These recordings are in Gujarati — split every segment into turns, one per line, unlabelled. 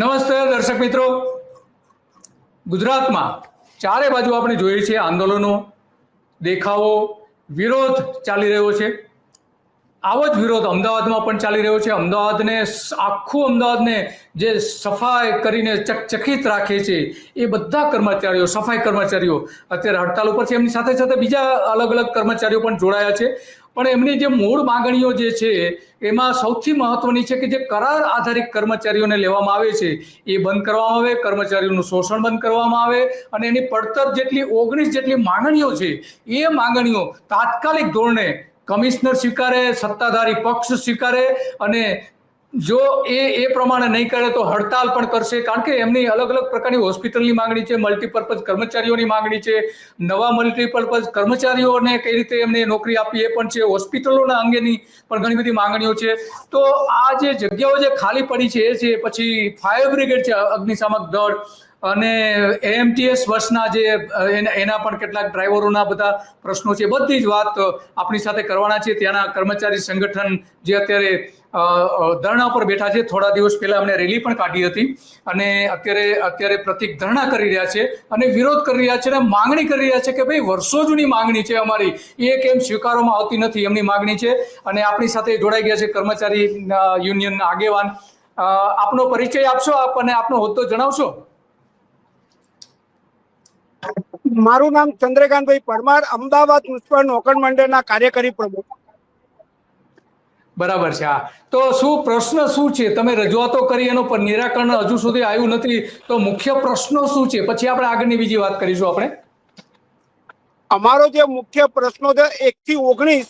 નમસ્તે દર્શક મિત્રો, ગુજરાતમાં ચારે બાજુ આપણે જોઈએ છીએ આંદોલનો, દેખાવો, વિરોધ ચાલી રહ્યો છે। આવો જ વિરોધ અમદાવાદમાં પણ ચાલી રહ્યો છે। આખું અમદાવાદને જે સફાઈ કરીને ચકચકિત રાખે છે એ બધા કર્મચારીઓ, સફાઈ કર્મચારીઓ અત્યારે હડતાલ ઉપર છે। એમની સાથે સાથે બીજા અલગ અલગ કર્મચારીઓ પણ જોડાયા છે। પણ એમની જે મૂળ માંગણીઓ જે છે એમાં સૌથી મહત્વની છે કે જે કરાર આધારિત કર્મચારીઓને લેવામાં આવે છે એ બંધ કરવામાં આવે, કર્મચારીઓનું શોષણ બંધ કરવામાં આવે અને એની પડતર જેટલી 19 જેટલી માંગણીઓ છે એ માંગણીઓ તાત્કાલિક ધોરણે કમિશનર સ્વીકારે, સત્તાધારી પક્ષ સ્વીકારે અને જો એ પ્રમાણે નહીં કરે તો હડતાલ પણ કરશે। કારણ કે એમની અલગ અલગ પ્રકારની હોસ્પિટલની માંગણી છે, મલ્ટીપર્પઝ કર્મચારીઓની માંગણી છે, નવા મલ્ટીપર્પઝ કર્મચારીઓને કઈ રીતે એમને નોકરી આપી એ પણ છે, હોસ્પિટલોના અંગેની પણ ઘણી બધી માંગણીઓ છે। તો આ જે જગ્યાઓ જે ખાલી પડી છે એ છે, પછી ફાયર બ્રિગેડ છે, અગ્નિશામક દળ અને એએમટીએસ બસના જે એના પણ કેટલાક ડ્રાઈવરોના બધા પ્રશ્નો છે। બધી જ વાત આપણી સાથે કરવાના છે ત્યાંના કર્મચારી સંગઠન જે અત્યારે ધરણા પર બેઠા છે। થોડા દિવસ પહેલા અમને રેલી પણ કાઢી હતી અને અત્યારે પ્રતિક ધરણા કરી રહ્યા છે અને વિરોધ કરી રહ્યા છે અને માંગણી કરી રહ્યા છે કે ભાઈ વર્ષો જૂની માંગણી છે અમારી, એ કેમ સ્વીકારવામાં આવતી નથી, એમની માંગણી છે। અને આપણી સાથે જોડાઈ ગયા છે કર્મચારી યુનિયનના આગેવાન। આપનો પરિચય આપશો આપ અને આપનો હોદ્દો જણાવશો?
મારું નામ ચંદ્રકાંતભાઈ પરમાર, અમદાવાદ મ્યુનિસિપલ નોકર મંડળના કાર્યકારી પ્રમુખ।
બરાબર છે। હા, તો શું પ્રશ્ન શું છે? તમે રજૂઆતો કરી એનું પણ નિરાકરણ હજુ સુધી આવ્યું નથી, તો મુખ્ય પ્રશ્નો શું છે? પછી આપણે આગળની બીજી વાત કરીશું। આપણે
અમારો જે મુખ્ય પ્રશ્નો છે 1 થી 19,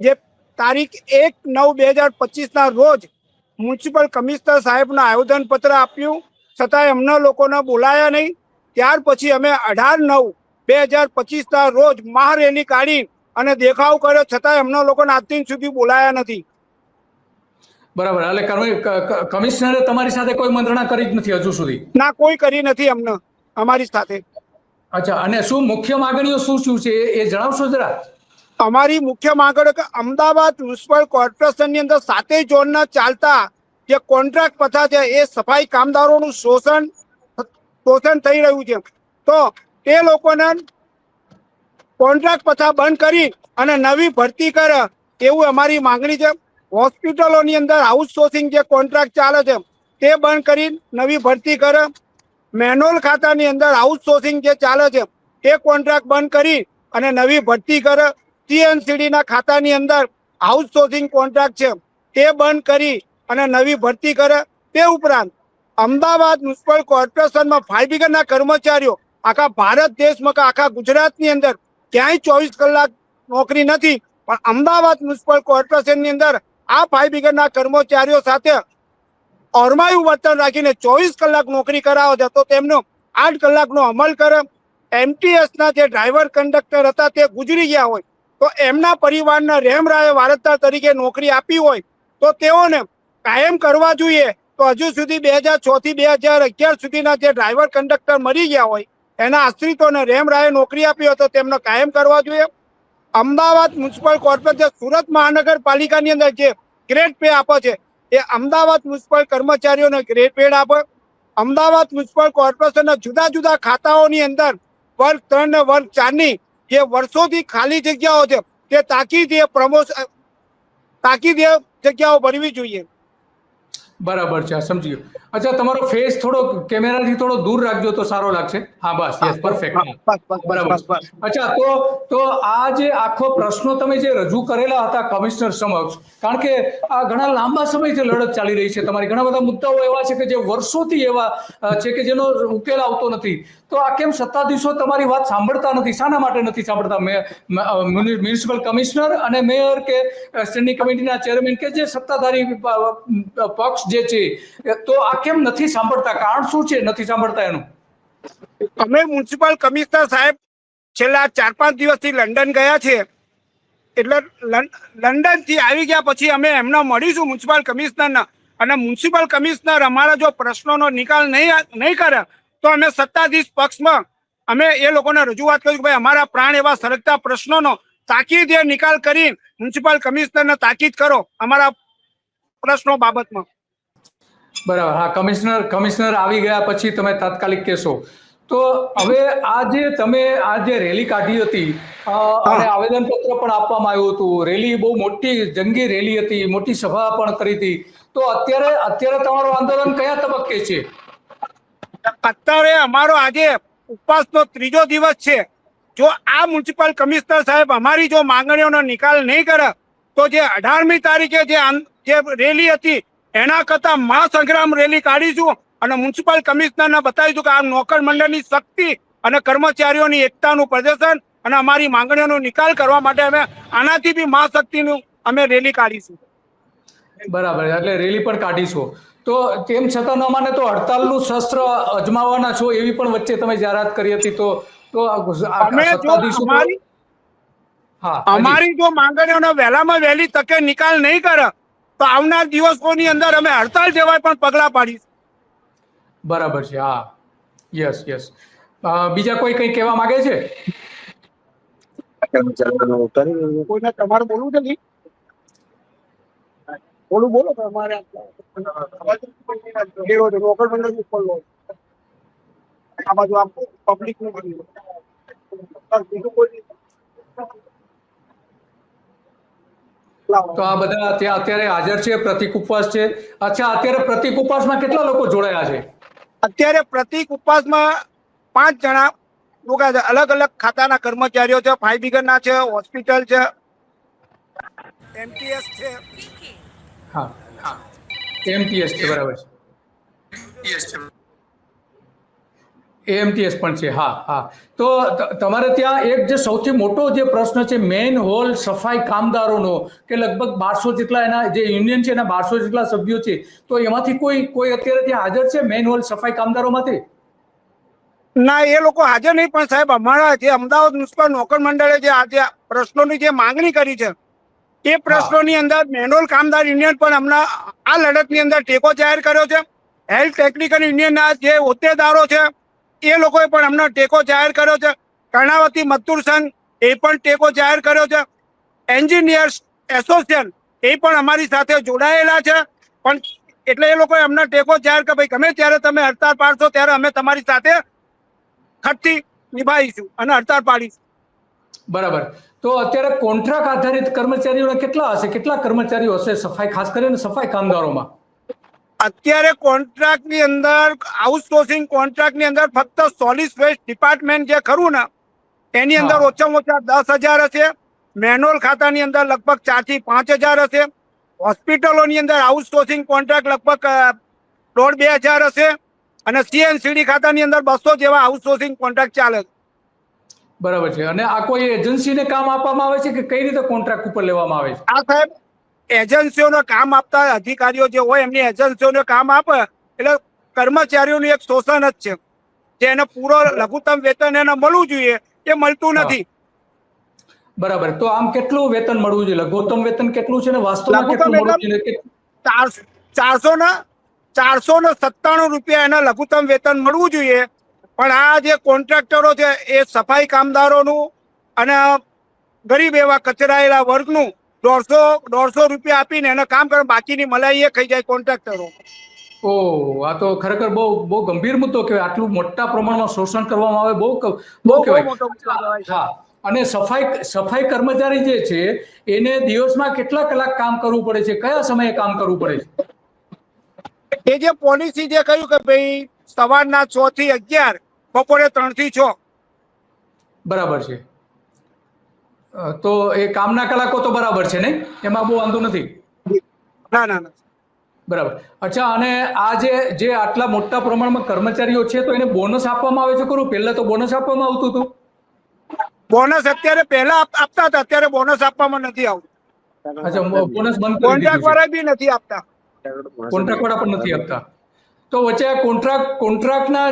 જે તારીખ 1/9/2025 ના રોજ મ્યુનિસિપલ કમિશનર સાહેબના આવેદન પત્ર આપ્યું, છતાંય અમને લોકોને બોલાયા નહીં। ત્યાર પછી અમે 18/9/2025 ના રોજ મહારેલી કાઢી અને દેખાવ કર્યો, છતાંય અમને લોકોને આજ દિન સુધી બોલાયા નથી।
બરાબર, એટલે કમિશનરે તમારી સાથે કોઈ મંત્રણા કરી જ નથી હજુ સુધી?
ના, કોઈ કરી નથી અમને અમારી સાથે।
અચ્છા, અને શું મુખ્ય માંગણીઓ શું છે એ જણાવશો જરા?
અમારી મુખ્ય માંગણીઓ કે અમદાવાદ મ્યુનિસિપલ કોર્પોરેશનની અંદર 7 ઝોનના ચાલતા જે કોન્ટ્રાક્ટ પ્રથા છે એ સફાઈ કામદારોનું શોષણ થઈ રહ્યું છે, તો તે લોકોને કોન્ટ્રાક્ટ પ્રથા બંધ કરી અને નવી ભરતી કરે એવું અમારી માંગણી છે। હોસ્પિટલોની અંદર આઉટસોર્સિંગ જે કોન્ટ્રાક્ટ ચાલે છે તે બંધ કરી નવી ભરતી કરે। મેનુઅલ ખાતાની અંદર આઉટસોર્સિંગ જે ચાલે છે તે કોન્ટ્રાક્ટ બંધ કરી અને નવી ભરતી કરે। સીએનસીડીના ખાતાની અંદર આઉટસોર્સિંગ કોન્ટ્રાક્ટ છે તે બંધ કરી અને નવી ભરતી કરે। તે ઉપરાંત અમદાવાદ મ્યુનિસિપલ કોર્પોરેશનમાં ફાયર બ્રિગેડના કર્મચારીઓ આખા ભારત દેશમાં કે આખા ગુજરાતની અંદર ક્યાંય 24 કલાક નોકરી નથી, પણ અમદાવાદ મ્યુનિસિપલ કોર્પોરેશનની અંદર આ ફાયર બ્રિગેડના કર્મચારીઓ સાથે ઓરમાયું વર્તન રાખીને 24 કલાક નોકરી કરાવે છે, તો તેમનો 8 કલાકનો અમલ કરે। એમટીએસના જે ડ્રાઈવર કંડક્ટર હતા તે ગુજરી ગયા હોય તો એમના પરિવારના રહેમરાએ વારસદાર તરીકે નોકરી આપી હોય તો તેઓને કાયમ કરવા જોઈએ। તો હજુ સુધી 2006 થી 2011 સુધીના જે ડ્રાઈવર કંડક્ટર મરી ગયા હોય એના આશ્રિતોને રહેમરાએ નોકરી આપી હોય તો તેમને કાયમ કરવા જોઈએ। અમદાવાદ મ્યુનિસિપલ કોર્પોરેશન સુરત મહાનગરપાલિકાની અંદર જે ગ્રેડ પે આપે છે એ અમદાવાદ મ્યુનિસિપલ કર્મચારીઓને ગ્રેડ પે આપે। અમદાવાદ મ્યુનિસિપલ કોર્પોરેશનના જુદા જુદા ખાતાઓની અંદર વર્ગ 3 ને વર્ગ 4 ની જે વર્ષોથી ખાલી જગ્યાઓ છે તે તાકીદે જગ્યાઓ ભરવી જોઈએ।
બરાબર છે, સમજી ગયો। અચ્છા, તમારો ફેસ થોડો કેમેરાથી થોડો દૂર રાખજો તો સારો લાગશે। હા, બસ, યસ, પરફેક્ટ, બરાબર। અચ્છા, તો આ જે આખો પ્રશ્નો તમે જે રજૂ કરેલા હતા કમિશનર સમક્ષ, કારણ કે આ ઘણા લાંબા સમયથી લડત ચાલી રહી છે તમારી, ઘણા બધા મુદ્દાઓ એવા છે કે જે વર્ષોથી એવા છે કે જેનો ઉકેલ આવતો નથી, તો આ કેમ સત્તાધીશો તમારી વાત સાંભળતા નથી? શાના માટે નથી સાંભળતા? મ્યુનિસિપલ કમિશનર અને મેયર કે સ્ટેન્ડિંગ કમિટીના ચેરમેન કે જે સત્તાધારી પક્ષ જે છે, તો આ કેમ નથી સાંભળતા? કારણ શું છે નથી સાંભળતા એનું?
અમે મ્યુનિસિપલ કમિશનર સાહેબ છેલ્લા 4-5 દિવસથી લંડન ગયા છે, એટલે લંડન થી આવી ગયા પછી અમે એમના મળીશું મ્યુનિસિપલ કમિશનરના, અને મ્યુનિસિપલ કમિશનર અમારા જો પ્રશ્નોનો નિકાલ નહીં કરે તો અમે સત્તાધીશ પક્ષમાં અમે એ લોકોને રજૂઆત કરી કે ભાઈ અમારા પ્રાણ એવા સળગતા પ્રશ્નોનો તાકીદે નિકાલ કરી મ્યુનિસિપલ કમિશનરને તાકીદ કરો અમારા પ્રશ્નો બાબતમાં।
બરાબર. હા, કમિશનર આવી ગયા પછી તમે તાત્કાલિક કહેશો. તો હવે આ જે રેલી કાઢી હતી અને આવેદનપત્ર પણ આપવામાં આવ્યું હતું, રેલી બહુ મોટી જંગી રેલી હતી, મોટી સભા પણ કરી હતી, તો અત્યારે તમારું આંદોલન કયા તબક્કે છે?
અત્યારે અમારો આજે ઉપવાસનો 3જો દિવસ છે. જો આ મ્યુનિસિપલ કમિશનર સાહેબ અમારી જો માંગણીઓનો નિકાલ નહીં કરે તો જે 18મી તારીખે જે રેલી હતી એના કરતા મહાસંગ્રામ રેલી કાઢીશું અને મ્યુનિસિપલ કમિશનરને બતાવીશું કે આ નોકર મંડળની શક્તિ અને કર્મચારીઓની એકતાનું પ્રદર્શન અને અમારી માંગણીઓનો નિકાલ કરવા માટે અમે આનાથી બી મહાશક્તિનું અમે રેલી કાઢીશું.
બરાબર, એટલે રેલી પણ કાઢીશો. તો તેમ છતાં ન માને તો હડતાલનું શસ્ત્ર અજમાવવાના છો એવી પણ વચ્ચે તમે જાહેરાત કરી હતી. તો
અમે જો અમારી જો માંગણીઓનો વહેલામાં વહેલી તકે નિકાલ નહીં કરે તો આવનાર દિવસોની અંદર અમે હડતાલ જેવા પણ પગલા પાડીશું.
બરાબર છે. હા, યસ. બીજા કોઈ કઈ કહેવા માંગે છે?
કોઈને તમારે બોલવું છે? નહીં બોલો તમારે લોકલ મંડળ ઉપર લો આ બાજુ આમ પબ્લિક નું બીજું કોઈ
તો આ બધા ત્યાં અત્યારે હાજર છે, પ્રતિક ઉપવાસ છે. અચ્છા, અત્યારે પ્રતિક ઉપવાસમાં કેટલા લોકો જોડાયા છે?
અત્યારે પ્રતિક ઉપવાસમાં 5 જણા લોકો છે. અલગ અલગ ખાતાના કર્મચારીઓ છે, ફાયર બ્રિગેડના છે, હોસ્પિટલ છે, એમટીએસ છે.
હા, એમટીએસ છે. બરાબર છે. એમટીએસ પણ છે. હા. તો તમારે ત્યાં એક જે સૌથી મોટો જે પ્રશ્ન છે મેઇન હોલ સફાઈ કામદારોનો, કે લગભગ 1200 જેટલા એના જે યુનિયન છે એના 1200 જેટલા સભ્યો છે, તો એમાંથી કોઈ અત્યારે ત્યાં હાજર છે મેઇન હોલ સફાઈ કામદારોમાંથી?
ના, એ લોકો હાજર નહીં. પણ સાહેબ અમારા જે અમદાવાદ મ્યુનિસિપલ નોકર મંડળે જે આજે પ્રશ્નોની જે માંગણી કરી છે એ પ્રશ્નોની અંદર મેનોલ કામદાર યુનિયન પણ હમણાં આ લડતની અંદર ટેકો જાહેર કર્યો છે. હેલ્થ ટેકનિકલ યુનિયનના જે હોદ્દેદારો છે એ લોકોએ પણ હમણાં ટેકો જાહેર કર્યો છે. કર્ણાવતી મજદૂર સંઘ એ પણ ટેકો જાહેર કર્યો છે. એન્જિનિયર્સ એસોસિએશન એ પણ અમારી સાથે જોડાયેલા છે. પણ એટલે એ લોકોએ હમણાં ટેકો જાહેર કે ભાઈ ગમે ત્યારે તમે હડતાળ પાડશો ત્યારે અમે તમારી સાથે ખટથી નિભાવીશું અને હડતાળ પાડીશું.
બરાબર. તો અત્યારે કોન્ટ્રાક્ટ આધારિત કર્મચારીઓ કેટલા હશે? કેટલા કર્મચારીઓ હશે સફાઈ, ખાસ કરીને સફાઈ કામદારોમાં?
અત્યારે કોન્ટ્રાક્ટની અંદર આઉટસોર્સિંગ કોન્ટ્રાક્ટની અંદર ફક્ત સોલિડ વેસ્ટ ડિપાર્ટમેન્ટ જે ખરું ને એની અંદર ઓછામાં ઓછા 10,000 હશે. મેનોલ ખાતાની અંદર લગભગ 4,000 થી 5,000 હશે. હોસ્પિટલોની અંદર આઉટસોર્સિંગ કોન્ટ્રાક્ટ લગભગ 1,500-2,000 હશે. અને સીએનસીડી ખાતાની અંદર 200 જેવા આઉટસોર્સિંગ કોન્ટ્રાક્ટ ચાલે છે.
બરાબર છે. અને આ કોઈ એજન્સીને કામ આપવામાં આવે છે કે કઈ રીતે કોન્ટ્રાક્ટ ઉપર લેવામાં આવે છે?
આ સાહેબ એજન્સીઓને કામ આપતા અધિકારીઓ જે હોય એમની એજન્સીઓને કામ આપે એટલે કર્મચારીઓનું એક શોષણ જ છે. જે એને પૂરો લઘુત્તમ વેતન એને મળવું જોઈએ એ મળતું નથી.
બરાબર. તો આમ કેટલું વેતન મળવું જોઈએ? લઘુત્તમ વેતન કેટલું છે ને વાસ્તવમાં કેટલું મળવું જોઈએ?
497 રૂપિયા એને લઘુત્તમ વેતન મળવું જોઈએ. પણ આ જે કોન્ટ્રાક્ટરો છે એ સફાઈ કામદારોનું અને ગરીબ એવા કચરાયેલા વર્ગનું 150 રૂપિયા આપીને એને કામ કરે, બાકીની મલાઈ એ ખાઈ જાય કોન્ટ્રાક્ટરો.
ઓહ, આ તો ખરેખર બહુ ગંભીર મુદ્દો કહેવાય. આટલું મોટા પ્રમાણમાં શોષણ કરવામાં આવે, બહુ કહેવાય. હા. અને સફાઈ કર્મચારી જે છે એને દિવસમાં કેટલા કલાક કામ કરવું પડે છે? કયા સમયે કામ કરવું પડે છે?
એ જે પોલિસી જે કહ્યું કે ભાઈ સવારના 6 થી 11, બપોરે 3 થી 6.
બરાબર છે. તો એ કામના કલાકો તો બરાબર છે ને, એમાં બહુ વાંધો નથી?
ના.
બરાબર. અચ્છા, અને આ જે આટલા મોટા પ્રમાણમાં કર્મચારીઓ છે તો એને બોનસ આપવામાં આવે છે ખરું? પહેલા તો બોનસ આપવામાં આવતું હતું.
બોનસ અત્યારે પહેલા આપતા હતા, અત્યારે બોનસ આપવામાં નથી આવતું.
અચ્છા, બોનસ બંધ કરી દીધું છે.
કોન્ટ્રાક્ટ વાળા બી નથી આપતા.
કોન્ટ્રાક્ટ વાળા પણ નથી આપતા. તો વચ્ચે કોન્ટ્રાક્ટના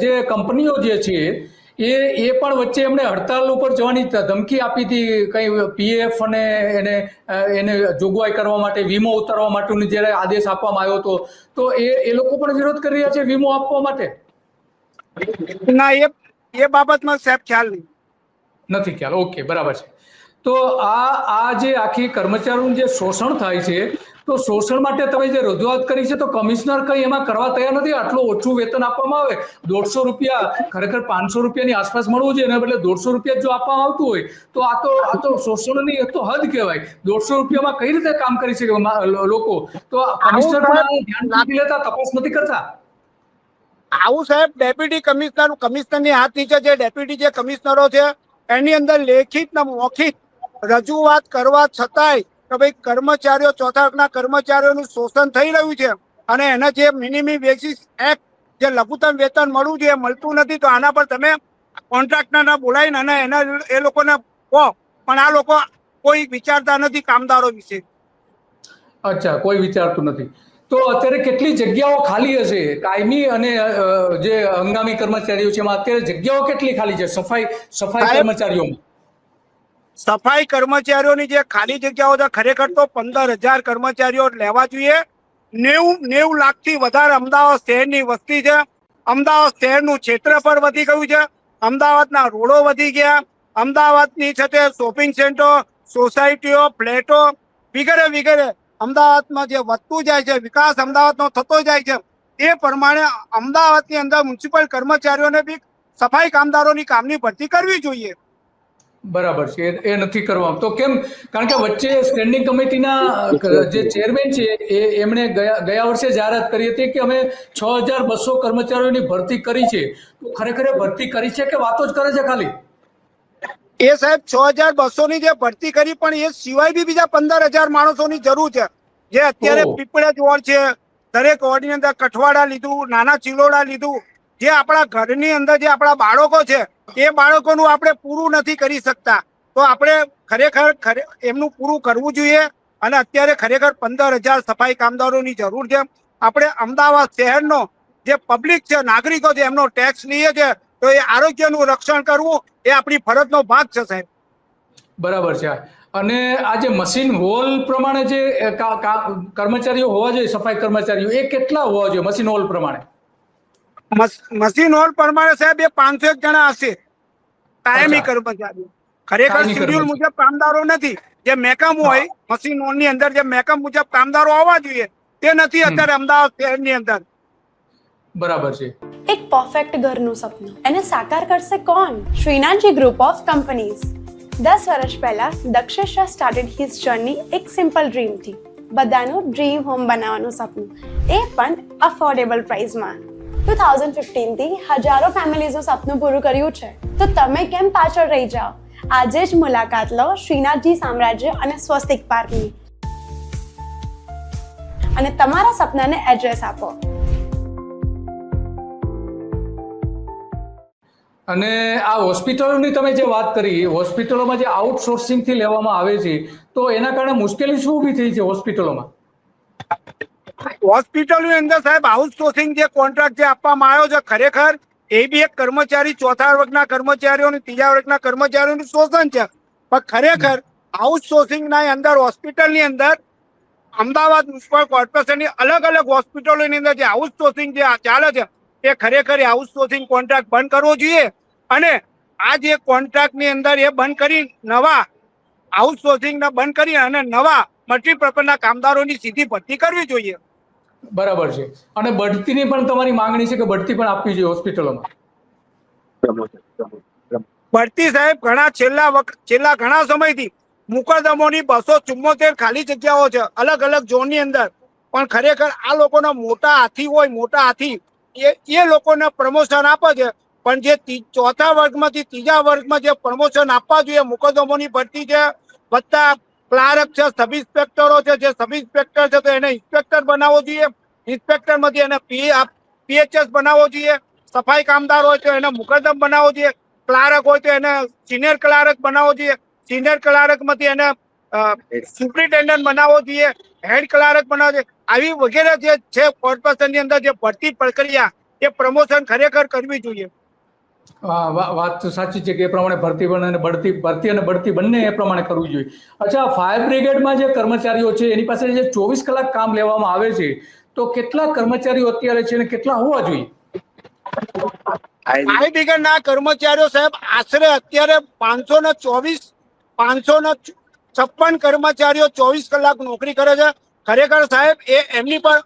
જે કંપનીઓ જે છે એ પણ વચ્ચે એમણે હડતાલ ઉપર જવાની ધમકી આપી હતી, કઈ પીએફ અને એને જોગવાઈ કરવા માટે, વીમો ઉતારવા માટેનો જ્યારે આદેશ આપવામાં આવ્યો હતો, તો એ લોકો પણ વિરોધ કરી રહ્યા છે વીમો આપવા માટે?
ના, એ બાબતમાં સાહેબ ખ્યાલ નથી.
ઓકે, બરાબર છે. તો આ જે આખી કર્મચારીઓનું જે શોષણ થાય છે, તો શોષણ માટે તમે જે રજૂઆત કરી છે, તો કમિશનર કંઈ એમાં કરવા તૈયાર નથી. આટલું ઓછું વેતન આપવામાં આવે, 150 રૂપિયા, ખરેખર 500 રૂપિયાની આસપાસ મળવું જોઈએ, એના બદલે 150 રૂપિયા જો આપવામાં આવતું હોય તો આ તો શોષણની તો હદ કહેવાય. 150 રૂપિયામાં કઈ રીતે કામ કરી શકે લોકો? તો કમિશનર પણ ધ્યાન નથી લેતા, તપાસ નથી કરતા.
આવું સાહેબ ડેપ્યુટી કમિશનરની હાથ નીચે જે ડેપ્યુટી જે કમિશનરો છે એની અંદર લેખિત ને મૌખિક રજૂઆત કરવા છતાંય કે ભાઈ કર્મચારીઓ, ચોથા વર્ગના કર્મચારીઓનું શોષણ થઈ રહ્યું છે અને એના જે મિનિમમ બેસિસ એક્ટ, જે લઘુત્તમ વેતન મળવું જોઈએ, મળતું નથી, તો આના પર તમે કોન્ટ્રાક્ટરને બોલાવીને અને એના એ લોકોને કહો. પણ આ લોકો કોઈ વિચારતા નથી કામદારો વિશે.
અચ્છા, કોઈ વિચારતું નથી. તો અત્યારે કેટલી જગ્યાઓ ખાલી હશે કાયમી અને જે હંગામી કર્મચારીઓ છે એમાં અત્યારે જગ્યાઓ કેટલી ખાલી છે સફાઈ કર્મચારીઓમાં?
સફાઈ કર્મચારીઓની જે ખાલી જગ્યાઓ છે ખરેખર તો 15,000 કર્મચારીઓ લેવા જોઈએ. 90 લાખથી વધારે અમદાવાદ શહેરની વસ્તી છે. અમદાવાદ શહેરનું ક્ષેત્રફળ વધી ગયું છે. અમદાવાદના રોડો વધી ગયા. અમદાવાદની સાથે શોપિંગ સેન્ટરો, સોસાયટીઓ, ફ્લેટો વગેરે વગેરે અમદાવાદમાં જે વધતું જાય છે, વિકાસ અમદાવાદનો થતો જાય છે, એ પ્રમાણે અમદાવાદની અંદર મ્યુનિસિપલ કર્મચારીઓને બી સફાઈ કામદારોની કામની ભરતી કરવી જોઈએ.
બરાબર છે, એ નથી કરવામાં તો કેમ? કારણ કે વચ્ચે સ્ટેન્ડિંગ કમિટીના જે ચેરમેન છે એમણે ગયા વર્ષે જાહેરાત કરી હતી કે અમે 6,200 કર્મચારીઓની ભરતી કરી છે. તો ખરેખર ભરતી કરી છે કે વાતો જ કરે છે ખાલી?
એ સાહેબ 6,200 ની જે ભરતી કરી, પણ એ સિવાય બી બીજા 15,000 માણસોની જરૂર છે. જે અત્યારે પીપળેજ વોર્ડ છે, દરેક વોર્ડની અંદર કઠવાડા લીધું, નાના ચિલોડા લીધું. જે આપણા ઘરની અંદર જે આપણા બાળકો છે એ બાળકોનું આપણે પૂરું નથી કરી શકતા. તો આપણે ખરેખર એમનું પૂરું કરવું જોઈએ. અને અત્યારે ખરેખર 15,000 સફાઈ કામદારોની જરૂર છે. આપણે અમદાવાદ શહેરનો જે પબ્લિક છે, નાગરિકો છે, એમનો ટેક્સ લઈએ છે, તો એ આરોગ્યનું રક્ષણ કરવું એ આપણી ફરજનો ભાગ છે સાહેબ.
બરાબર છે. અને આ જે મશીન હોલ પ્રમાણે જે કર્મચારીઓ હોવા જોઈએ, સફાઈ કર્મચારીઓ, એ કેટલા હોવા જોઈએ મશીન હોલ પ્રમાણે?
મશીન હોલ પ્રમાણે સાહેબ એ 501 જણા હશે કાયમી કર્મચારીઓ. ખરેખર શેડ્યુલ મુજબ કામદારો નથી. જે મેકમ હોય મશીન હોલ ની અંદર, જે મેકમ મુજબ કામદારો આવવા જોઈએ તે નથી અત્યારે અમદાવાદ શહેરની અંદર.
બરાબર છે.
એક પરફેક્ટ ઘરનું સપનું એને સાકાર કરશે કોણ? Shrinathji group of companies. 10 વર્ષ પહેલા Dakshesh Shah started his journey એક સિમ્પલ ડ્રીમ થી. બધાનું ડ્રીમ હોમ બનાવવાનું સપનું, એ પણ અફોર્ડેબલ પ્રાઇસમાં. 2015 થી હજારો ફેમિલીઝનું સપનું પૂરું કર્યું છે. તો તમે કેમ પાછળ રહી જાઓ? આજે જ મુલાકાત લો શ્રીનાથજી સામ્રાજ્ય અને સ્વસ્તિક પાર્કની અને તમારા સપનાને એડ્રેસ આપો.
અને આ હોસ્પિટલોની તમે જે વાત કરી, હોસ્પિટલોમાં જે આઉટસોર્સિંગ થી લેવામાં આવે છે, તો એના કારણે મુશ્કેલી શું ઊભી થઈ છે હોસ્પિટલોમાં?
હોસ્પિટલની અંદર સાહેબ આઉટસોર્સિંગ જે કોન્ટ્રાક્ટ જે આપવામાં આવ્યો છે, ખરેખર એ બી એક કર્મચારી, ચોથા વર્ગના કર્મચારીઓ અને ત્રીજા વર્ગના કર્મચારીઓનું શોષણ છે. પણ ખરેખર આઉટસોર્સિંગ ના અંદર હોસ્પિટલની અંદર અમદાવાદ મ્યુનિસિપલ કોર્પોરેશનની અલગ અલગ હોસ્પિટલોની અંદર જે આઉટસોર્સિંગ જે ચાલે છે, એ ખરેખર આઉટસોર્સિંગ કોન્ટ્રાક્ટ બંધ કરવો જોઈએ. અને આ જે કોન્ટ્રાક્ટની અંદર એ બંધ કરી, નવા આઉટસોર્સિંગને બંધ કરી અને નવા મલ્ટીપર્પઝના કામદારોની સીધી ભરતી કરવી જોઈએ.
બરાબર છે. અને બઢતીની પણ તમારી માંગણી છે કે બઢતી પણ આપવી જોઈએ હોસ્પિટલોમાં?
બઢતી સાહેબ છેલ્લા ઘણા સમયથી મુકદ્દમોની 274 ખાલી જગ્યાઓ છે અલગ અલગ ઝોનની અંદર. પણ ખરેખર આ લોકોના મોટા હાથી હોય, મોટા હાથી એ લોકોને પ્રમોશન આપે છે. પણ જે ચોથા વર્ગમાંથી ત્રીજા વર્ગમાં જે પ્રમોશન આપવા જોઈએ, મુકદ્દમોની ભરતી છે, વત્તા ક્લાર્ક છે, સબ ઇન્સ્પેક્ટરો છે, જે સબ ઇન્સ્પેક્ટર છે તો એને ઇન્સ્પેક્ટર બનાવવો જોઈએ, ઇન્સ્પેક્ટર માંથી એને પીએચએસ બનાવવો જોઈએ, સફાઈ કામદાર હોય તો એને મુકદ્દમ બનાવવો જોઈએ, ક્લાર્ક હોય તો એને સિનિયર ક્લાર્ક બનાવવો જોઈએ, સિનિયર ક્લાર્ક માંથી એને સુપ્રિન્ટેન્ડન્ટ બનાવવો જોઈએ, હેડ ક્લાર્ક બનાવવો જોઈએ. આવી વગેરે જે છે કોર્પોરેશનની અંદર જે ભરતી પ્રક્રિયા, એ પ્રમોશન ખરેખર કરવી જોઈએ.
વાત તો સાચી છે કે એ પ્રમાણે ભરતી અને બઢતી બંને એ પ્રમાણે કરવું જોઈએ. અચ્છા, ફાયર બ્રિગેડમાં જે કર્મચારીઓ છે એની પાસે જે 24 કલાક કામ લેવામાં આવે છે, તો કેટલા કર્મચારીઓ અત્યારે છે અને કેટલા હોવા જોઈએ?
ફાયર બ્રિગેડના કર્મચારીઓ સાહેબ આશરે અત્યારે 524 556 કર્મચારીઓ 24 કલાક નોકરી કરે છે. ખરેખર સાહેબ એ એમની પર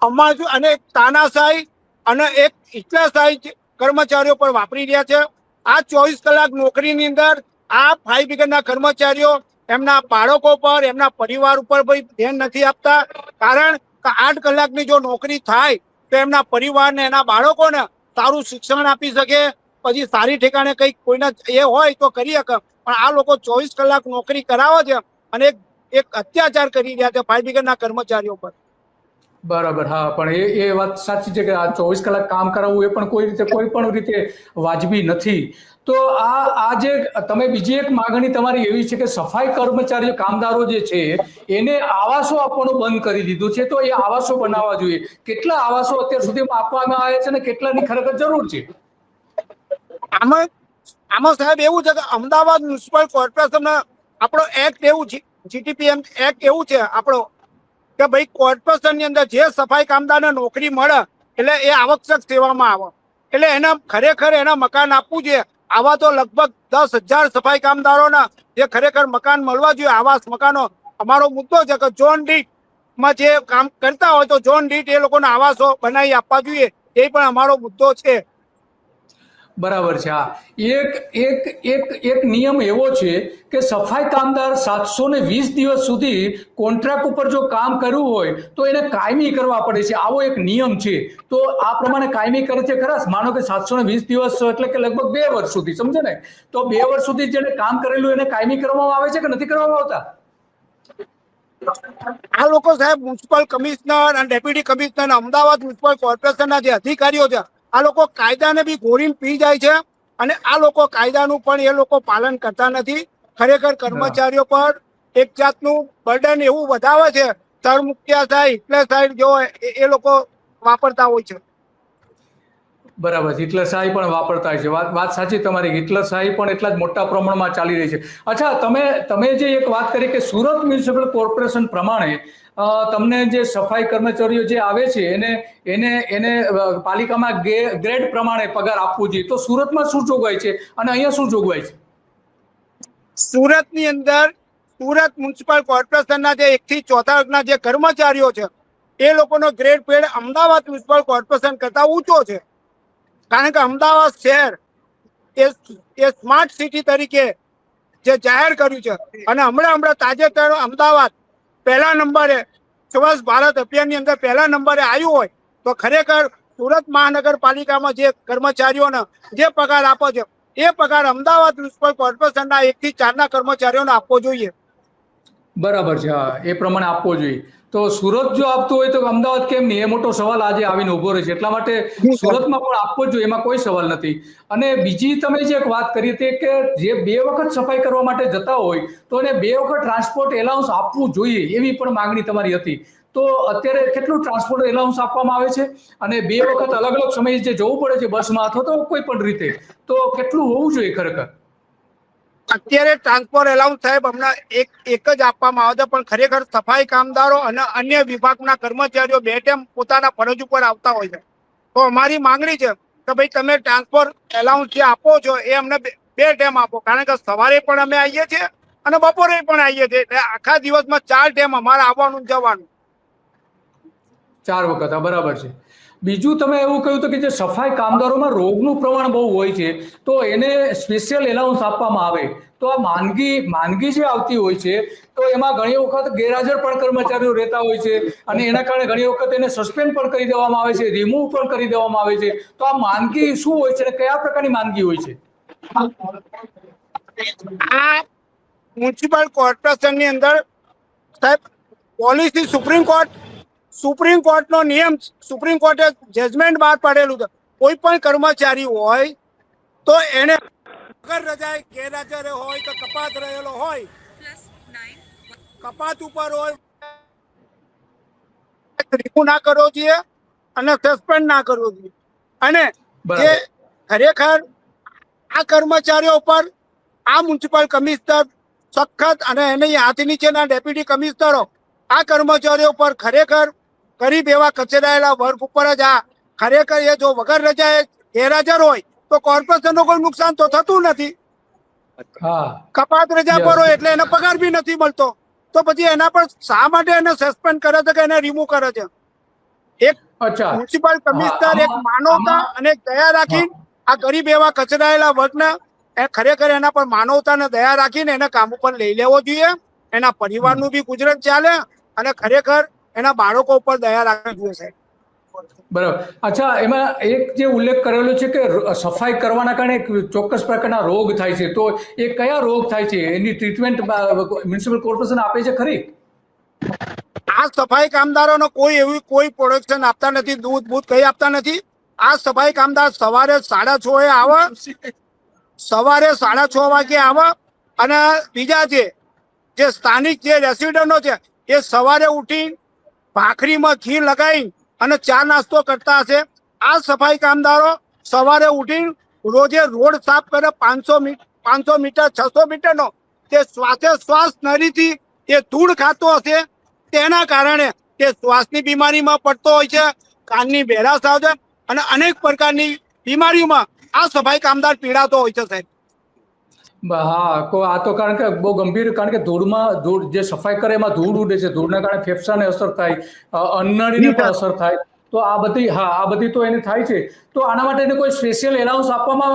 અમાજુ અને તાનાશાહી અને એક ઈચ્છાશાહી કર્મચારીઓ પર વાપરી રહ્યા છે. આ 24 કલાક નોકરીની અંદર આ ફાયર બ્રિગેડના કર્મચારીઓ એમના બાળકો પર, એમના પરિવાર ઉપર ધ્યાન નથી આપતા. કારણ કે 8 કલાકની જો નોકરી થાય તો એમના પરિવારને, એના બાળકોને સારું શિક્ષણ આપી શકે, પછી સારી ઠેકાણે કંઈક કોઈને એ હોય તો કરી શકે. પણ આ લોકો 24 કલાક નોકરી કરાવે છે અને એક અત્યાચાર કરી રહ્યા છે ફાયર બ્રિગેડના કર્મચારીઓ પર.
બરાબર, હા, પણ એ વાત સાચી છે કે આ 24 કલાક કામ કરાવવું એ પણ કોઈ પણ રીતે વાજબી નથી. તો આ જે તમે બીજી એક માગણી તમારી એવી છે કે સફાઈ કર્મચારીઓ, કામદારો જે છે એને આવાસો આપવાનું બંધ કરી દીધું છે, તો એ આવાસો બનાવવા જોઈએ. કેટલા આવાસો અત્યાર સુધીમાં આપવામાં આવ્યા છે અને કેટલાની ખરેખર જરૂર છે?
આમાં સાહેબ એવું છે કે અમદાવાદ મ્યુનિસિપલ કોર્પોરેશન આપણો એક્ટ એવું છે, જીટીપીએમ એક્ટ એવું છે આપણો કે ભાઈ કોર્પોરેશન ની અંદર જે સફાઈ કામદારને નોકરી મળે એટલે એ આવશ્યક સેવામાં આવે, એટલે એને ખરેખર એના મકાન આપવું જોઈએ. આવા તો લગભગ 10,000 સફાઈ કામદારોના જે ખરેખર મકાન મળવા જોઈએ, આવાસ મકાનો. અમારો મુદ્દો છે કે ઝોન દીઠ માં જે કામ કરતા હોય તો ઝોન દીઠ એ લોકોને આવાસો બનાવી આપવા જોઈએ, એ પણ અમારો મુદ્દો છે.
બરાબર છે. હા, એક નિયમ એવો છે કે સફાઈ કામદાર 720 દિવસ સુધી કોન્ટ્રાક્ટ ઉપર જો કામ કરવું હોય તો એને કાયમી કરવા પડે છે. આવો એક નિયમ છે. તો આ પ્રમાણે કાયમી કરે છે ખરા? માનો કે 720 દિવસ એટલે કે લગભગ 2 વર્ષ સુધી, સમજે ને? તો 2 વર્ષ સુધી જેને કામ કરેલું એને કાયમી કરવામાં આવે છે કે નથી કરવામાં આવતા?
આ લોકો સાહેબ મ્યુનિસિપલ કમિશનર અને ડેપ્યુટી કમિશનર, અમદાવાદ મ્યુનિસિપલ કોર્પોરેશનના જે અધિકારીઓ છે, આ લોકો કાયદાને બી ઘોરીને પી જાય છે અને આ લોકો કાયદાનું પણ એ લોકો પાલન કરતા નથી. ખરેખર કર્મચારીઓ પર એક જાતનું બર્ડન એવું વધાવે છે. તળમુક્તિયાશાહી, હિટલરશાહી જો એ લોકો વાપરતા હોય છે.
બરાબર, હિટલરશાહી પણ વાપરતા હોય છે. વાત સાચી તમારી. હિટલરશાહી પણ એટલા જ મોટા પ્રમાણમાં ચાલી રહી છે. અચ્છા, તમે જે એક વાત કરી કે સુરત મ્યુનિસિપલ કોર્પોરેશન પ્રમાણે તમને જે સફાઈ કર્મચારીઓ જે આવે છે એને પાલિકામાં ગ્રેડ પ્રમાણે પગાર આપવું જોઈએ, તો સુરતમાં શું જોગવાઈ છે અને અહીંયા શું જોગવાઈ છે?
સુરતની અંદર સુરત મ્યુનિસિપલ કોર્પોરેશનના જે 1 થી 4થા વર્ગના જે કર્મચારીઓ છે એ લોકોનો grade pay Ahmedabad municipal corporation કરતા ઊંચો છે. કારણ કે અમદાવાદ શહેર એ સ્માર્ટ સિટી તરીકે જે જાહેર કર્યું છે અને હમણાં તાજેતરમાં અમદાવાદ પહેલા નંબરે સ્વચ્છ ભારત અભિયાનની અંદર પહેલા નંબરે આવ્યું હોય તો ખરેખર સુરત મહાનગરપાલિકામાં જે કર્મચારીઓને જે પગાર આપો છે એ પગાર અમદાવાદ મ્યુનિસિપલ કોર્પોરેશનના 1 થી 4ના કર્મચારીઓને આપવો જોઈએ.
બરાબર છે. હા, એ પ્રમાણે આપવો જોઈએ. તો સુરત જો આપતું હોય તો અમદાવાદ કેમ નહીં? એ મોટો સવાલ આજે આવીને ઉભો રહે છે. એટલા માટે સુરતમાં પણ આપવો જ જોઈએ, એમાં કોઈ સવાલ નથી. અને બીજી તમે જે એક વાત કરી હતી કે જે 2 વખત સફાઈ કરવા માટે જતા હોય તો એને 2 વખત ટ્રાન્સપોર્ટ એલાઉન્સ આપવું જોઈએ, એવી પણ માંગણી તમારી હતી. તો અત્યારે કેટલું ટ્રાન્સપોર્ટ એલાઉન્સ આપવામાં આવે છે અને 2 વખત અલગ અલગ સમયે જે જવું પડે છે બસમાં અથવા તો કોઈ પણ રીતે, તો કેટલું હોવું જોઈએ ખરેખર?
અત્યારે ટ્રાન્સપોર્ટ એલાઉન્સ સાહેબ હમણાં એક જ આપવામાં આવે છે, પણ ખરેખર સફાઈ કામદારો અને અન્ય વિભાગના કર્મચારીઓ 2 ટાઈમ પોતાના ફરજ ઉપર આવતા હોય છે. તો અમારી માંગણી છે કે ભાઈ તમે ટ્રાન્સપોર્ટ એલાઉન્સ જે આપો છો એ અમને 2 ટાઈમ આપો. કારણ કે સવારે પણ અમે આવીએ છીએ અને બપોરે પણ આવીએ છીએ, એટલે આખા દિવસમાં 4 ટાઈમ અમારે આવવાનું જવાનું.
4 વખત. બરાબર છે. બીજું તમે એવું કહ્યું હતું કે જે સફાઈ કામદારોમાં રોગનું પ્રમાણ બહુ હોય છે તો એને સ્પેશિયલ એલાઉન્સ આપવામાં આવે, તો આ માંદગી જે આવતી હોય છે તો એમાં ઘણી વખત ગેરહાજર પણ કર્મચારીઓ રહેતા હોય છે અને એના કારણે ઘણી વખત એને સસ્પેન્ડ પણ કરી દેવામાં આવે છે, રિમૂવ પણ કરી દેવામાં આવે છે. તો આ માંદગી શું હોય છે અને કયા પ્રકારની માંદગી હોય છે?
આ મ્યુનિસિપલ કોર્પોરેશનની અંદર સાહેબ પોલિસી સુપ્રીમ કોર્ટનો નિયમ, સુપ્રીમ કોર્ટે જજમેન્ટ બહાર પાડેલું છે. કોઈ પણ કર્મચારી હોય તો એને વગર રજાએ ગેરહાજર હોય કે કપાત રહેલો હોય, કપાત ઉપર હોય, રિમૂવ ના કરવો જોઈએ અને સસ્પેન્ડ ના કરવો જોઈએ. અને જે ખરેખર આ કર્મચારીઓ પર આ મ્યુનિસિપલ કમિશનર સખત અને એની હાથ નીચેના ડેપ્યુટી કમિશનરો આ કર્મચારીઓ પર ખરેખર ગરીબ એવા કચેરાયેલા વર્ગ ઉપર જ આ ખરેખર એ જો વગર રજાએ ગેરહાજર હોય તો કોર્પોરેશનનું કોઈ નુકસાન તો થતું નથી.
હા
કપાત રજા પર હોય એટલે એને પગાર બી નથી મળતો, તો પછી એના પર શા માટે એને સસ્પેન્ડ કરે છે કે એને રિમૂવ કરે છે? એક
અચ્છા
મ્યુનિસિપલ કમિશનર એક
આમાં
માનવતા
આમાં
અને દયા રાખી આ ગરીબ એવા કચરાયેલા વર્ગને ખરેખર એના પર માનવતા અને દયા રાખીને એને કામ ઉપર લઈ લેવો જોઈએ. એના પરિવારનું બી ગુજરાન ચાલે અને ખરેખર એના બાળકો ઉપર દયા રાખવી જોઈએ સાહેબ.
બરાબર. અચ્છા, એમાં એક જે ઉલ્લેખ કરેલો છે કે સફાઈ કરવાના કારણે એક ચોક્કસ પ્રકારના રોગ થાય છે, તો એ કયા રોગ થાય છે એની ટ્રીટમેન્ટ મ્યુનિસિપલ કોર્પોરેશન આપે છે ખરી?
આ સફાઈ કામદારોનો કોઈ પ્રોડક્શન આપતા નથી, દૂધ કઈ આપતા નથી. આ સફાઈ કામદાર સવારે 6:30 આવે, સવારે 6:30 વાગે આવે અને બીજા જે સ્થાનિક જે રેસિડન્ટો છે એ સવારે ઉઠી ભાખરીમાં ઘી લગાવી અને ચા નાસ્તો કરતા હશે. આ સફાઈ કામદારો સવારે ઉઠી રોજે રોડ સાફ કરે 500 મીટર 600 મીટરનો, તે શ્વાસે શ્વાસ નળીથી એ ધૂળ ખાતો હશે. તેના કારણે તે શ્વાસની બીમારીમાં પડતો હોય છે, કાનની બેરાશ આવે છે અને અનેક પ્રકારની બીમારીઓમાં આ સફાઈ કામદાર પીડાતો હોય છે સાહેબ.
હા, આ તો કારણ કે બહુ ગંભીર, કારણ કે ધૂળ જે સફાઈ કરે એમાં ધૂળ ઉડે છે, ધૂળના કારણે ફેફસાને અસર થાય, અન્નનળીને પણ અસર થાય, તો આ બધી તો એને થાય છે. તો આના માટે એને કોઈ સ્પેશિયલ એલાઉન્સ આપવામાં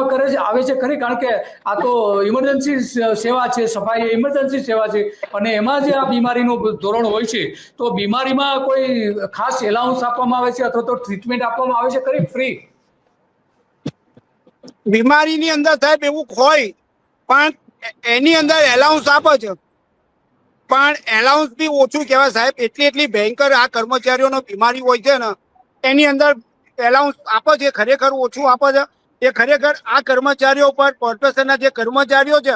આવે છે ખરી? કારણ કે આ તો ઇમરજન્સી સેવા છે, સફાઈ એ ઇમરજન્સી સેવા છે અને એમાં જે આ બીમારીનું ધોરણ હોય છે, તો બીમારીમાં કોઈ ખાસ એલાઉન્સ આપવામાં આવે છે અથવા તો ટ્રીટમેન્ટ આપવામાં આવે છે ખરી ફ્રી?
બીમારીની અંદર સાહેબ એવું હોય પણ એની અંદર એલાઉન્સ આપે છે, પણ એલાઉન્સ બી ઓછું કહેવાય સાહેબ. એટલી ભયંકર આ કર્મચારીઓનો બીમારી હોય છે ને, એની અંદર એલાઉન્સ આપે છે ખરેખર ઓછું આપે છે. એ ખરેખર આ કર્મચારીઓ પર કોર્પોરેશનના જે કર્મચારીઓ છે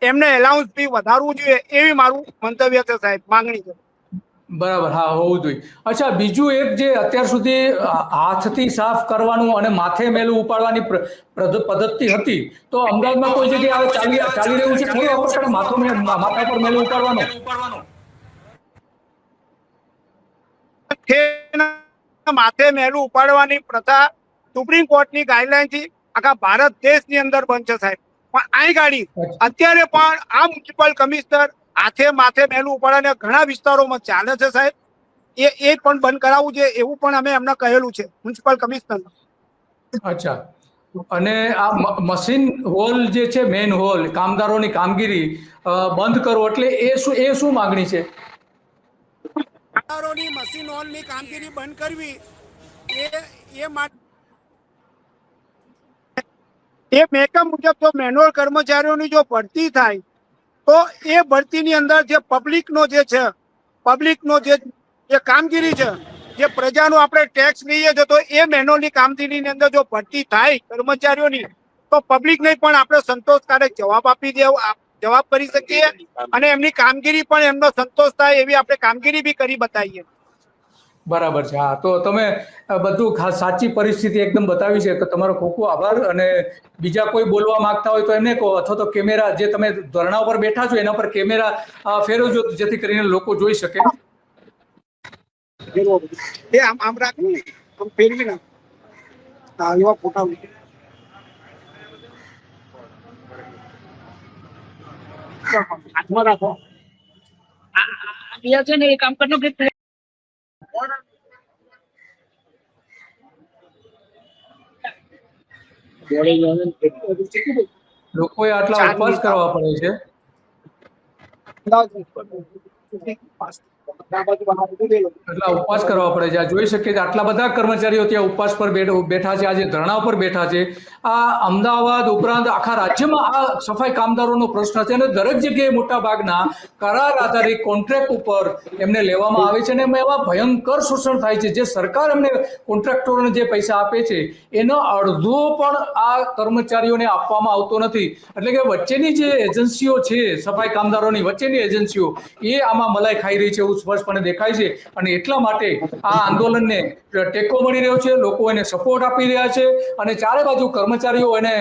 એમને એલાઉન્સ બી વધારવું જોઈએ એવી મારું મંતવ્ય છે સાહેબ, માંગણી છે.
બરાબર, હા, હોવું જોઈએ. અચ્છા, બીજું એક જે અત્યાર સુધી હાથથી સાફ કરવાનું અને માથે મેલું ઉપાડવાની પદ્ધતિ હતી, તો અમદાવાદમાં કોઈ જગ્યાએ ચાલી રહ્યું છે ખરું આ પ્રકારે માથા પર મેલું ઉપાડવાનું?
માથે મેલું ઉપાડવાની પ્રથા સુપ્રીમ કોર્ટની ગાઈડલાઈન થી આખા ભારત દેશની અંદર બંધ છે સાહેબ. પણ આ ગાડી અત્યારે પણ આ મ્યુનિસિપલ કમિશનર માથે મેલું ઉપાડવાને ઘણા વિસ્તારોમાં ચાલે છે સાહેબ. એ પણ બંધ કરાવવું છે એવું પણ અમે એમને કહેલું છે મ્યુનિસિપલ કમિશનર.
અચ્છા, અને આ મશીન હોલ જે છે, મેન હોલ, કામદારોની કામગીરી બંધ કરો એટલે એ શું માંગણી છે?
કામદારોની મશીન હોલની કામગીરી બંધ કરવી એ માટે એ મેકમ મુજબ જો મેન્યુઅલ કર્મચારીઓની જો ભરતી થાય તો એ ભરતીની અંદર જે પબ્લિકનો જે કામગીરી છે, જે પ્રજાનો આપણે ટેક્સ લઈએ છીએ, તો એ મેન્યુઅલની કામગીરીની અંદર જો ભરતી થાય કર્મચારીઓની, તો પબ્લિકને પણ આપણે સંતોષકારક જવાબ કરી શકીએ અને એમની કામગીરી પણ એમનો સંતોષ થાય એવી આપણે કામગીરી બી કરી બતાવીએ.
બરાબર છે. હા, તો તમે બધું સાચી પરિસ્થિતિ એકદમ બતાવી છે. તમારો ખૂબ ખૂબ આભાર. અને બીજા કોઈ બોલવા માંગતા હોય તો એમને કહો, અથવા તો કેમેરા જે તમે ધરણા ઉપર બેઠા છો એના પર કેમેરા ફેરવજો જેથી કરીને લોકો જોઈ શકે.
આમ રાખવું ને, આમ ફેરવી ના એવા ફોટા હાથમાં રાખો. છે ને એ કામ કરનો કે
લોકોએ આટલા ઉપવાસ કરવા પડે છે. આટલા ઉપવાસ કરવા પડે છે. જોઈ શકીએ કે આટલા બધા કર્મચારીઓ ત્યાં ઉપવાસ પર બેઠા છે, આજે ધરણા પર બેઠા છે. આ અમદાવાદ ઉપરાંત આખા રાજ્યમાં આ સફાઈ કામદારોનો પ્રશ્ન છે અને દરેક જગ્યાએ મોટા ભાગના કરાર આધારિત કોન્ટ્રાક્ટ ઉપર એમને લેવામાં આવે છે અને એમાં ભયંકર શોષણ થાય છે. જે સરકાર એમને કોન્ટ્રાક્ટરોને જે પૈસા આપે છે એનો અડધો પણ આ કર્મચારીઓને આપવામાં આવતો નથી. એટલે કે વચ્ચેની જે એજન્સીઓ છે, સફાઈ કામદારોની વચ્ચેની એજન્સીઓ, એ આમાં મલાઈ ખાઈ રહી છે એવું સ્પષ્ટપણે દેખાય છે. અને એટલા માટે આ આંદોલનને ટેકો મળી રહ્યો છે, લોકો એને સપોર્ટ આપી રહ્યા છે અને ચારે બાજુ કર્મચારીઓ એને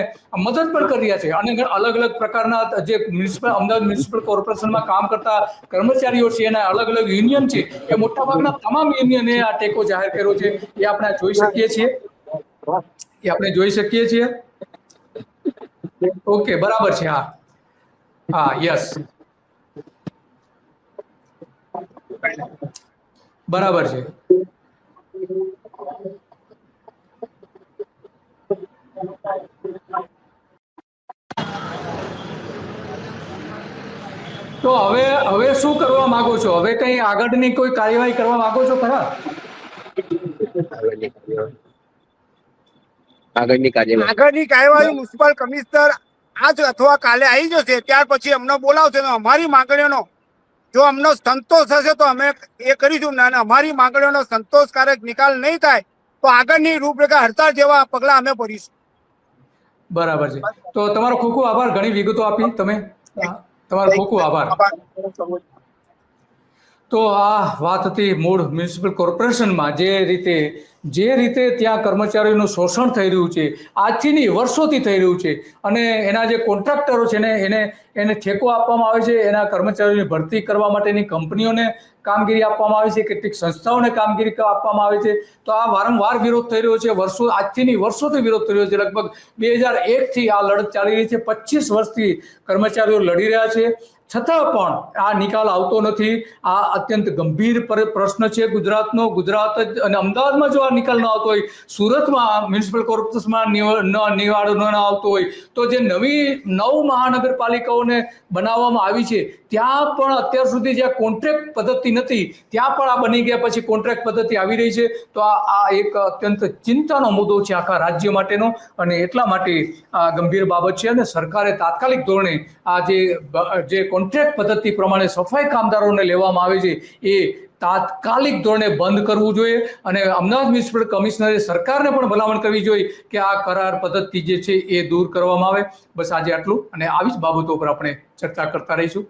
મદદ પણ કરી રહ્યા છે. અને અલગ અલગ પ્રકારના જે અમદાવાદ મ્યુનિસિપલ કોર્પોરેશનમાં કામ કરતા કર્મચારીઓ છે, એના અલગ અલગ યુનિયન છે, એ મોટાભાગના તમામ યુનિયને આ ટેકો જાહેર કર્યો છે. એ આપણે જોઈ શકીએ છીએ. ઓકે, બરાબર છે. હા, હા, યસ, બરાબર છે. તો હવે શું કરવા માંગો છો? હવે કઈ આગળની કોઈ કાર્યવાહી કરવા માંગો છો ખરા?
આગળની કાર્યવાહી
આગળની કાર્યવાહી મ્યુનિસિપલ કમિશનર આજ અથવા કાલે આવી જશે, ત્યાર પછી અમને બોલાવશે અને અમારી માંગણીઓનો જો અમને સંતોષ હશે તો અમે એ કરીશું, અને અમારી માંગણીઓનો સંતોષકારક નિકાલ નહીં થાય તો આગળની રૂપરેખા હડતાળ જેવા પગલા અમે ભરીશું.
બરાબર છે. તો તમારો ખૂબ ખૂબ આભાર, ઘણી વિગતો આપી તમે. તમારો ખૂબ ખૂબ આભાર. તો આ વાત હતી મૂળ મ્યુનિસિપલ કોર્પોરેશનમાં જે રીતે ત્યાં કર્મચારીઓનું શોષણ થઈ રહ્યું છે, આજથી નહીં વર્ષોથી થઈ રહ્યું છે, અને એના જે કોન્ટ્રાક્ટરો છે ને એને ઠેકો આપવામાં આવે છે, એના કર્મચારીઓની ભરતી કરવા માટેની કંપનીઓને કામગીરી આપવામાં આવે છે, કેટલીક સંસ્થાઓને કામગીરી આપવામાં આવે છે. તો આ વારંવાર વિરોધ થઈ રહ્યો છે, આજથી નહીં વર્ષોથી વિરોધ થઈ રહ્યો છે. લગભગ 2001થી આ લડત ચાલી રહી છે, 25 વર્ષથી કર્મચારીઓ લડી રહ્યા છે, છતાં પણ આ નિકાલ આવતો નથી. આ અત્યંત ગંભીર પ્રશ્ન છે ગુજરાતનો. ગુજરાત અને અમદાવાદમાં જો આ નિકાલ ન આવતો હોય, સુરતમાં મ્યુનિસિપલ કોર્પોરેશનમાં નિવાડો ન આવતો હોય, તો જે નવ મહાનગરપાલિકાઓને બનાવવામાં આવી છે ત્યાં પણ અત્યાર સુધી જ્યાં કોન્ટ્રાક્ટ પદ્ધતિ નથી ત્યાં પણ આ બની ગયા પછી કોન્ટ્રાક્ટ પદ્ધતિ આવી રહી છે. તો આ એક અત્યંત ચિંતાનો મુદ્દો છે આખા રાજ્ય માટેનો, અને એટલા માટે આ ગંભીર બાબત છે, અને સરકારે તાત્કાલિક ધોરણે આ જે કોન્ટ્રાક્ટ પદ્ધતિ પ્રમાણે સફાઈ કામદારોને લેવામાં આવે છે એ તાત્કાલિક ધોરણે બંધ કરવું જોઈએ, અને અમદાવાદ મ્યુનિસિપલ કમિશનરે સરકારને પણ ભલામણ કરવી જોઈએ કે આ કરાર પદ્ધતિ જે છે એ દૂર કરવામાં આવે. બસ આજે આટલું, અને આવી જ બાબતો પર આપણે ચર્ચા કરતા રહીશું.